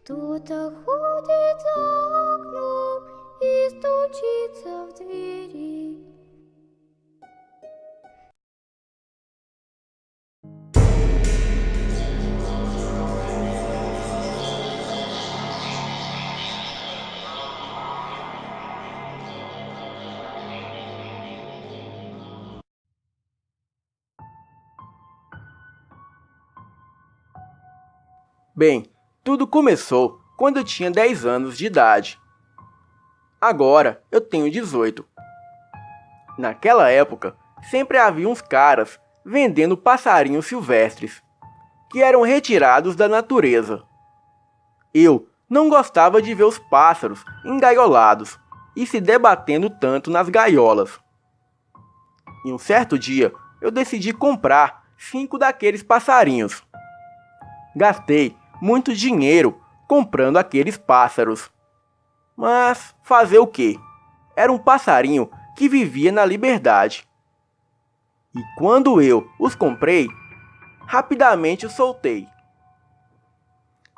Кто-то ходит за окном и стучится в двери. Bem, tudo começou quando eu tinha 10 anos de idade. Agora eu tenho 18. Naquela época, sempre havia uns caras vendendo passarinhos silvestres, que eram retirados da natureza. Eu não gostava de ver os pássaros engaiolados e se debatendo tanto nas gaiolas. E um certo dia, eu decidi comprar 5 daqueles passarinhos. Gastei muito dinheiro comprando aqueles pássaros. Mas fazer o quê? Era um passarinho que vivia na liberdade. E quando eu os comprei, rapidamente os soltei.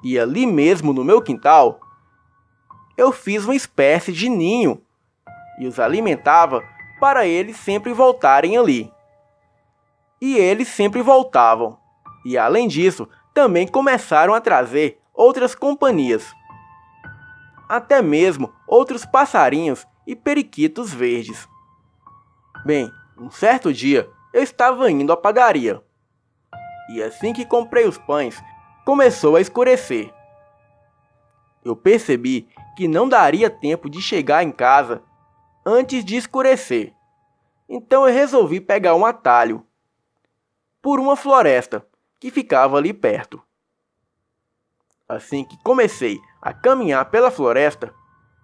E ali mesmo no meu quintal, eu fiz uma espécie de ninho e os alimentava para eles sempre voltarem ali. E eles sempre voltavam. E além disso, também começaram a trazer outras companhias. Até mesmo outros passarinhos e periquitos verdes. Bem, um certo dia eu estava indo à padaria. E assim que comprei os pães, começou a escurecer. Eu percebi que não daria tempo de chegar em casa antes de escurecer. Então eu resolvi pegar um atalho por uma floresta que ficava ali perto. Assim que comecei a caminhar pela floresta,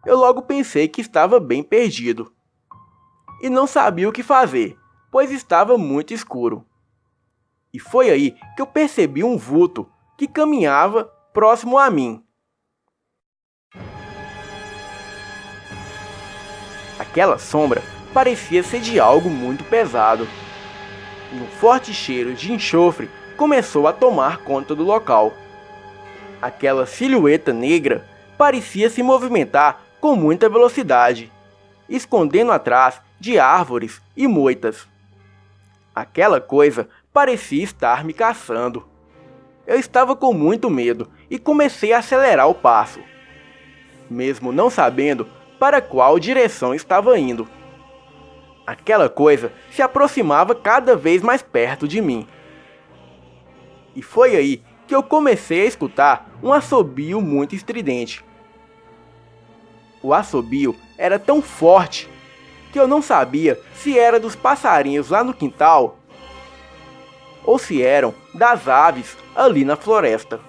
eu logo pensei que estava bem perdido. E não sabia o que fazer, pois estava muito escuro. E foi aí que eu percebi um vulto que caminhava próximo a mim. Aquela sombra parecia ser de algo muito pesado. E um forte cheiro de enxofre começou a tomar conta do local. Aquela silhueta negra parecia se movimentar com muita velocidade, escondendo atrás de árvores e moitas. Aquela coisa parecia estar me caçando. Eu estava com muito medo e comecei a acelerar o passo, mesmo não sabendo para qual direção estava indo. Aquela coisa se aproximava cada vez mais perto de mim. E foi aí que eu comecei a escutar um assobio muito estridente. O assobio era tão forte que eu não sabia se era dos passarinhos lá no quintal ou se eram das aves ali na floresta.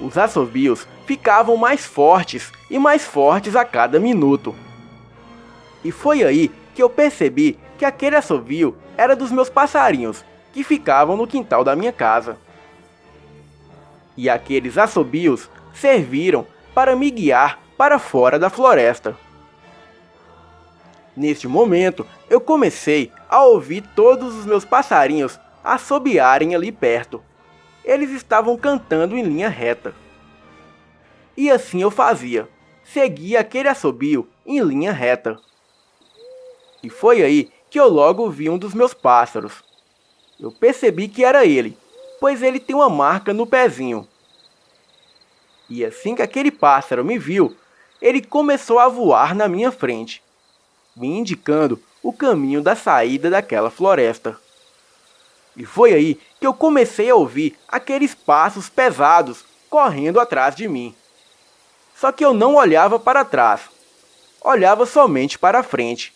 Os assobios ficavam mais fortes e mais fortes a cada minuto. E foi aí que eu percebi que aquele assobio era dos meus passarinhos que ficavam no quintal da minha casa. E aqueles assobios serviram para me guiar para fora da floresta. Neste momento, eu comecei a ouvir todos os meus passarinhos assobiarem ali perto. Eles estavam cantando em linha reta. E assim eu fazia, seguia aquele assobio em linha reta. E foi aí que eu logo vi um dos meus pássaros. Eu percebi que era ele, pois ele tem uma marca no pezinho. E assim que aquele pássaro me viu, ele começou a voar na minha frente, me indicando o caminho da saída daquela floresta. E foi aí que eu comecei a ouvir aqueles passos pesados correndo atrás de mim. Só que eu não olhava para trás, olhava somente para frente.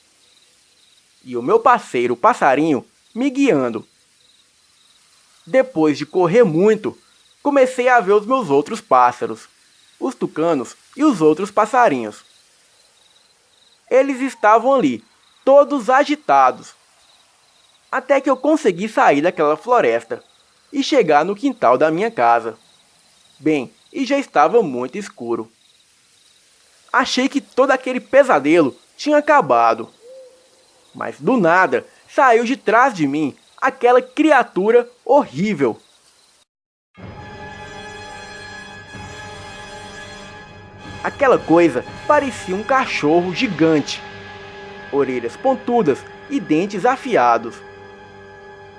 E o meu parceiro, o passarinho, me guiando. Depois de correr muito, comecei a ver os meus outros pássaros, os tucanos e os outros passarinhos. Eles estavam ali, todos agitados, até que eu consegui sair daquela floresta e chegar no quintal da minha casa. Bem, e já estava muito escuro. Achei que todo aquele pesadelo tinha acabado. Mas do nada, saiu de trás de mim aquela criatura horrível. Aquela coisa parecia um cachorro gigante, orelhas pontudas e dentes afiados.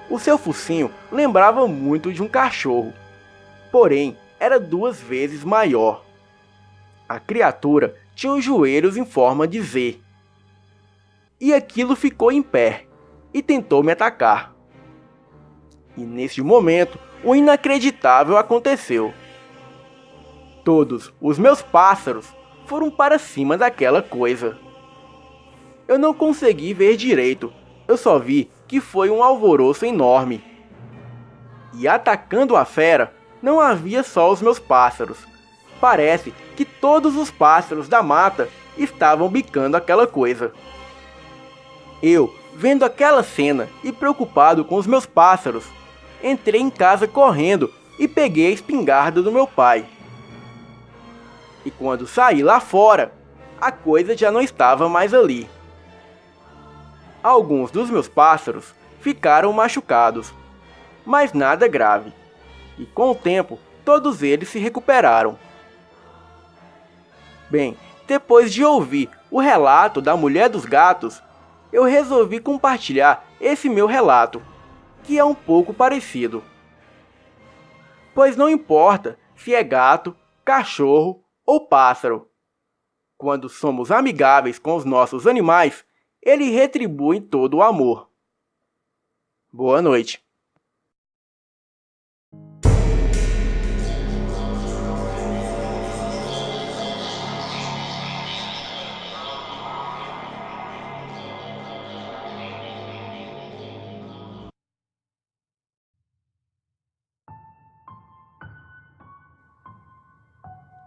O seu focinho lembrava muito de um cachorro, porém era 2 vezes maior. A criatura tinha os joelhos em forma de Z. E aquilo ficou em pé e tentou me atacar. E neste momento, o inacreditável aconteceu. Todos os meus pássaros foram para cima daquela coisa. Eu não consegui ver direito, eu só vi que foi um alvoroço enorme. E atacando a fera, não havia só os meus pássaros. Parece que todos os pássaros da mata estavam bicando aquela coisa. Eu, vendo aquela cena e preocupado com os meus pássaros, entrei em casa correndo e peguei a espingarda do meu pai. E quando saí lá fora, a coisa já não estava mais ali. Alguns dos meus pássaros ficaram machucados, mas nada grave. E com o tempo, todos eles se recuperaram. Bem, depois de ouvir o relato da mulher dos gatos, eu resolvi compartilhar esse meu relato, que é um pouco parecido. Pois não importa se é gato, cachorro ou pássaro. Quando somos amigáveis com os nossos animais, eles retribuem todo o amor. Boa noite.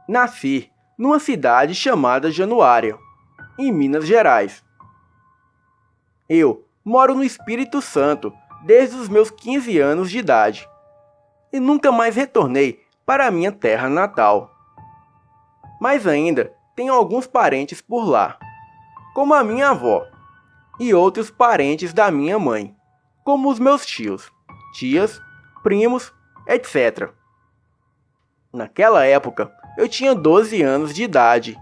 Nasci numa cidade chamada Januária, em Minas Gerais. Eu moro no Espírito Santo desde os meus 15 anos de idade e nunca mais retornei para a minha terra natal. Mas ainda tenho alguns parentes por lá, como a minha avó, e outros parentes da minha mãe, como os meus tios, tias, primos, etc. Naquela época, eu tinha 12 anos de idade,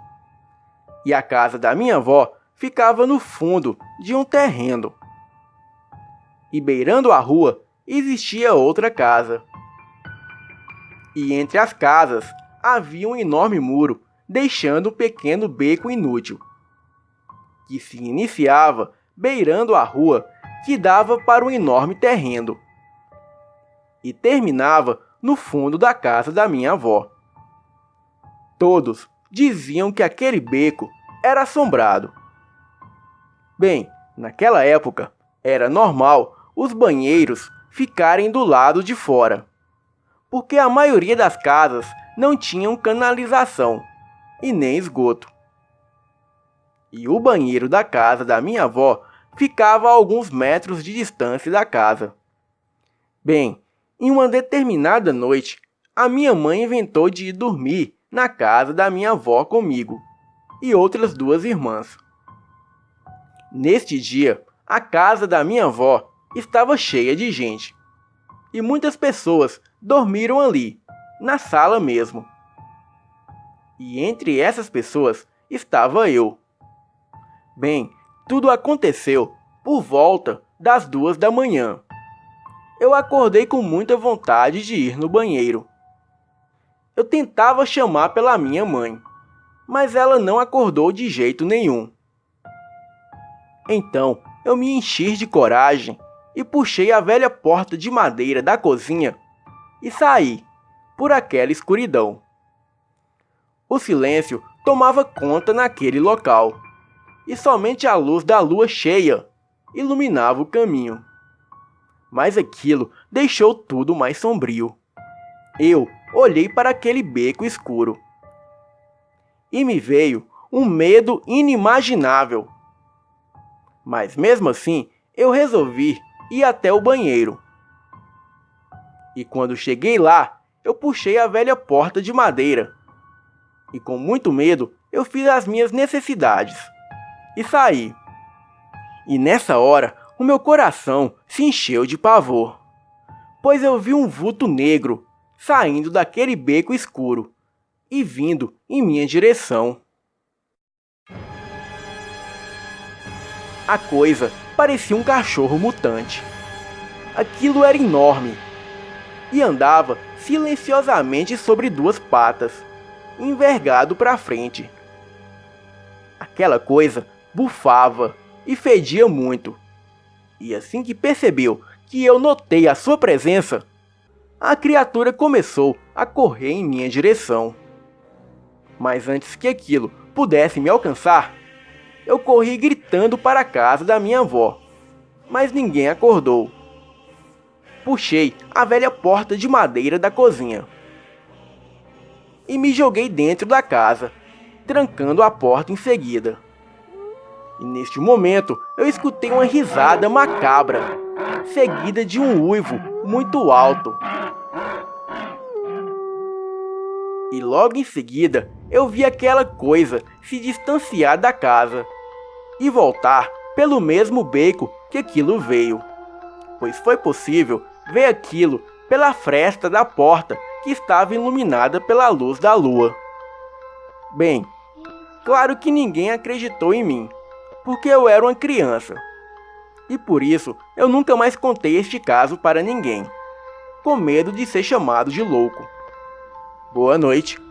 e a casa da minha avó ficava no fundo de um terreno. E beirando a rua existia outra casa. E entre as casas havia um enorme muro, deixando um pequeno beco inútil, que se iniciava beirando a rua que dava para um enorme terreno, e terminava no fundo da casa da minha avó. Todos diziam que aquele beco era assombrado. Bem, naquela época, era normal os banheiros ficarem do lado de fora, porque a maioria das casas não tinham canalização e nem esgoto. E o banheiro da casa da minha avó ficava a alguns metros de distância da casa. Bem, em uma determinada noite, a minha mãe inventou de ir dormir na casa da minha avó comigo e outras 2 irmãs. Neste dia, a casa da minha avó estava cheia de gente, e muitas pessoas dormiram ali, na sala mesmo. E entre essas pessoas estava eu. Bem, tudo aconteceu por volta das 2 da manhã. Eu acordei com muita vontade de ir no banheiro. Eu tentava chamar pela minha mãe, mas ela não acordou de jeito nenhum. Então, eu me enchi de coragem e puxei a velha porta de madeira da cozinha e saí por aquela escuridão. O silêncio tomava conta naquele local, e somente a luz da lua cheia iluminava o caminho. Mas aquilo deixou tudo mais sombrio. Eu olhei para aquele beco escuro e me veio um medo inimaginável. Mas mesmo assim, eu resolvi ir até o banheiro. E quando cheguei lá, eu puxei a velha porta de madeira. E com muito medo, eu fiz as minhas necessidades e saí. E nessa hora, o meu coração se encheu de pavor, pois eu vi um vulto negro saindo daquele beco escuro e vindo em minha direção. A coisa parecia um cachorro mutante. Aquilo era enorme e andava silenciosamente sobre duas patas, envergado para frente. Aquela coisa bufava e fedia muito. E assim que percebeu que eu notei a sua presença, a criatura começou a correr em minha direção. Mas antes que aquilo pudesse me alcançar, eu corri gritando para a casa da minha avó, mas ninguém acordou. Puxei a velha porta de madeira da cozinha e me joguei dentro da casa, trancando a porta em seguida. E neste momento eu escutei uma risada macabra, seguida de um uivo muito alto. E logo em seguida eu vi aquela coisa se distanciar da casa e voltar pelo mesmo beco que aquilo veio, pois foi possível ver aquilo pela fresta da porta que estava iluminada pela luz da lua. Bem, claro que ninguém acreditou em mim, porque eu era uma criança, e por isso eu nunca mais contei este caso para ninguém, com medo de ser chamado de louco. Boa noite.